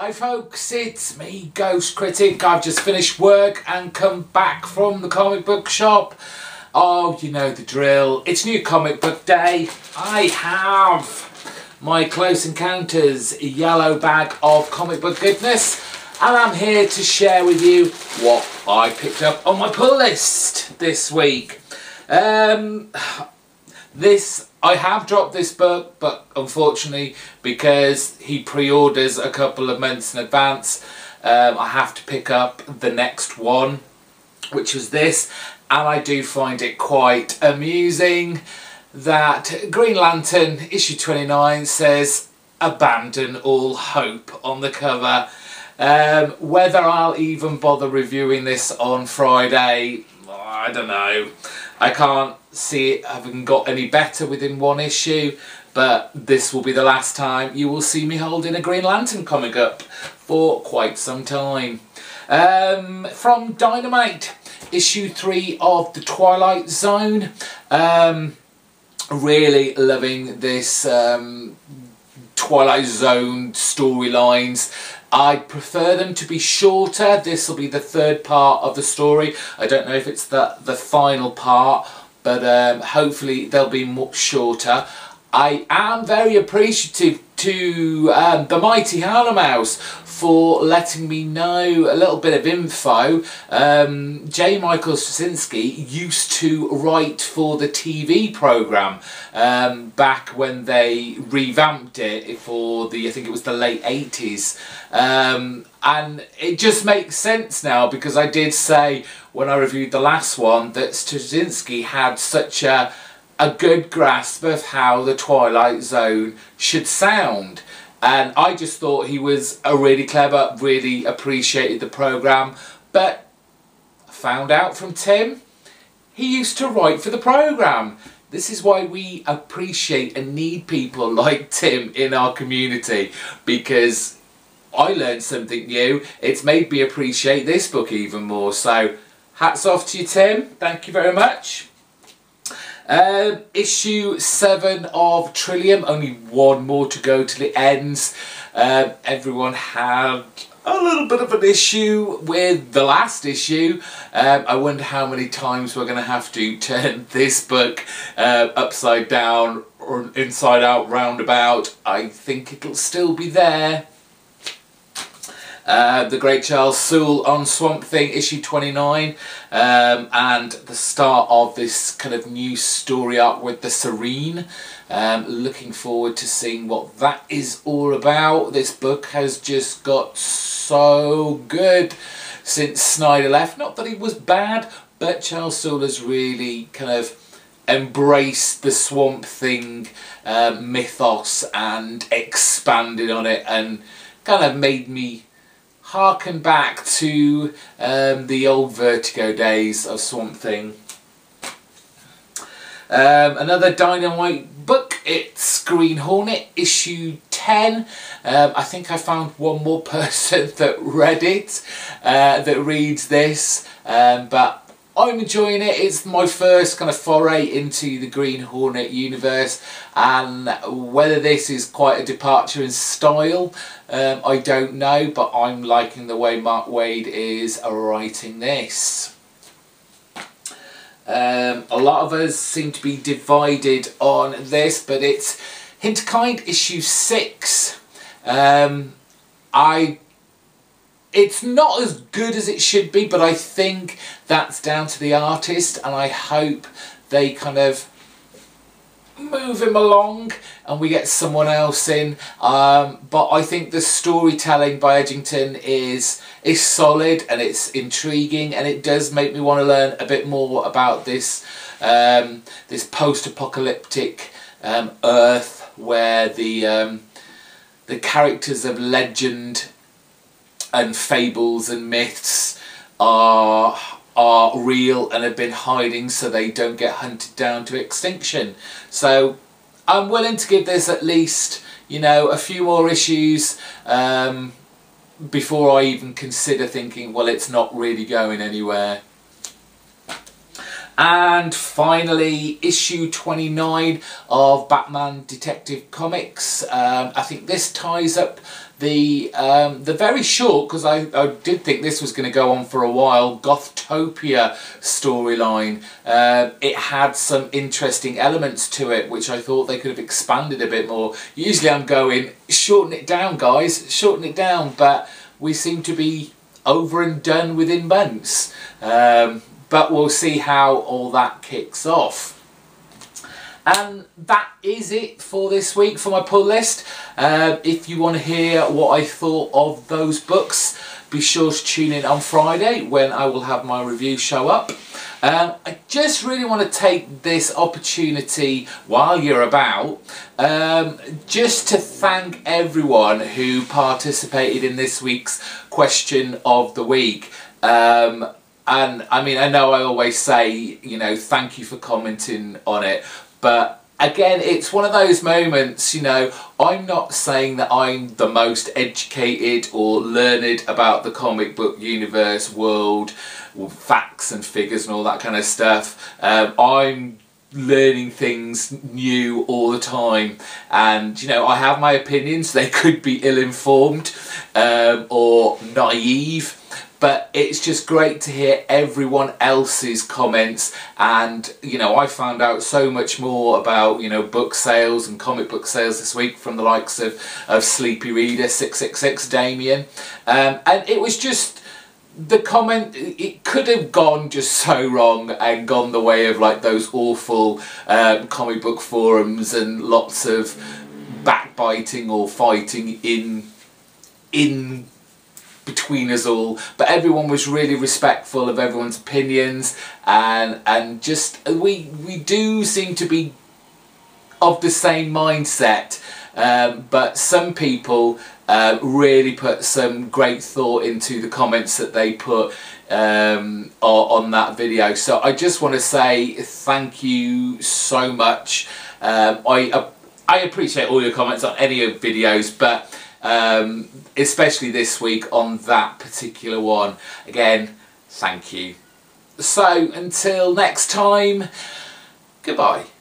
Hi folks, it's me, GhostCritic. I've just finished work and come back from the comic book shop. Oh, you know the drill. It's New Comic Book Day. I have my Close Encounters yellow bag of comic book goodness, and I'm here to share with you what I picked up on my pull list this week. I have dropped this book, but unfortunately, because he pre-orders a couple of months in advance, I have to pick up the next one, which was this, and I do find it quite amusing that Green Lantern issue 29 says "Abandon all hope" on the cover. Whether I'll even bother reviewing this on Friday, I don't know. I can't see it having got any better within one issue, but this will be the last time you will see me holding a Green Lantern comic up for quite some time. From Dynamite, issue 3 of The Twilight Zone. Really loving this Twilight Zone storylines. I prefer them to be shorter. This will be the third part of the story. I don't know if it's the final part, but hopefully they'll be much shorter. I am very appreciative to the Mighty Howler Mouse for letting me know a little bit of info. J. Michael Straczynski used to write for the TV programme back when they revamped it for the, I think it was the late 80s. And it just makes sense now, because I did say when I reviewed the last one that Straczynski had such a good grasp of how the Twilight Zone should sound. And I just thought he was a really clever, really appreciated the programme. But I found out from Tim, he used to write for the programme. This is why we appreciate and need people like Tim in our community, because I learned something new. It's made me appreciate this book even more. So hats off to you, Tim. Thank you very much. Issue 7 of Trillium, only one more to go till it ends. Everyone had a little bit of an issue with the last issue. I wonder how many times we're going to have to turn this book upside down or inside out, roundabout. I think it'll still be there. The Great Charles Soule on Swamp Thing, issue 29, and the start of this kind of new story arc with the Serene. Looking forward to seeing what that is all about. This book has just got so good since Snyder left. Not that he was bad, but Charles Soule has really kind of embraced the Swamp Thing mythos and expanded on it, and kind of made me harken back to the old Vertigo days of Swamp Thing. Another Dynamite book, it's Green Hornet, issue 10. I think I found one more person that read it, that reads this, but I'm enjoying it. It's my first kind of foray into the Green Hornet universe, and whether this is quite a departure in style, I don't know, but I'm liking the way Mark Waid is writing this. A lot of us seem to be divided on this, but it's Hinterkind issue 6. It's not as good as it should be, but I think that's down to the artist, and I hope they kind of move him along and we get someone else in. But I think the storytelling by Edgington is solid, and it's intriguing, and it does make me want to learn a bit more about this this post-apocalyptic Earth, where the characters of legend and fables and myths are real and have been hiding so they don't get hunted down to extinction. So I'm willing to give this at least, you know, a few more issues before I even consider thinking, well, it's not really going anywhere. And finally, issue 29 of Batman Detective Comics. I think this ties up the very short, because I did think this was going to go on for a while, Gothtopia storyline. It had some interesting elements to it which I thought they could have expanded a bit more. Usually I'm going, shorten it down guys, shorten it down, but we seem to be over and done within months. But we'll see how all that kicks off. And that is it for this week for my pull list. If you want to hear what I thought of those books, be sure to tune in on Friday when I will have my review show up. I just really want to take this opportunity while you're about, just to thank everyone who participated in this week's question of the week. And I mean, I know I always say, you know, thank you for commenting on it, but again, it's one of those moments, you know, I'm not saying that I'm the most educated or learned about the comic book universe, world, facts and figures and all that kind of stuff. I'm learning things new all the time, and you know, I have my opinions. They could be ill-informed or naive, but it's just great to hear everyone else's comments. And you know, I found out so much more about, you know, book sales and comic book sales this week from the likes of Sleepy Reader 666 Damien, and it was just the comment, it could have gone just so wrong and gone the way of like those awful comic book forums and lots of backbiting or fighting in between us all. But everyone was really respectful of everyone's opinions, and just we do seem to be of the same mindset. But some people really put some great thought into the comments that they put on that video. So I just want to say thank you so much. I appreciate all your comments on any of the videos, but especially this week on that particular one. Again, thank you. So until next time, goodbye.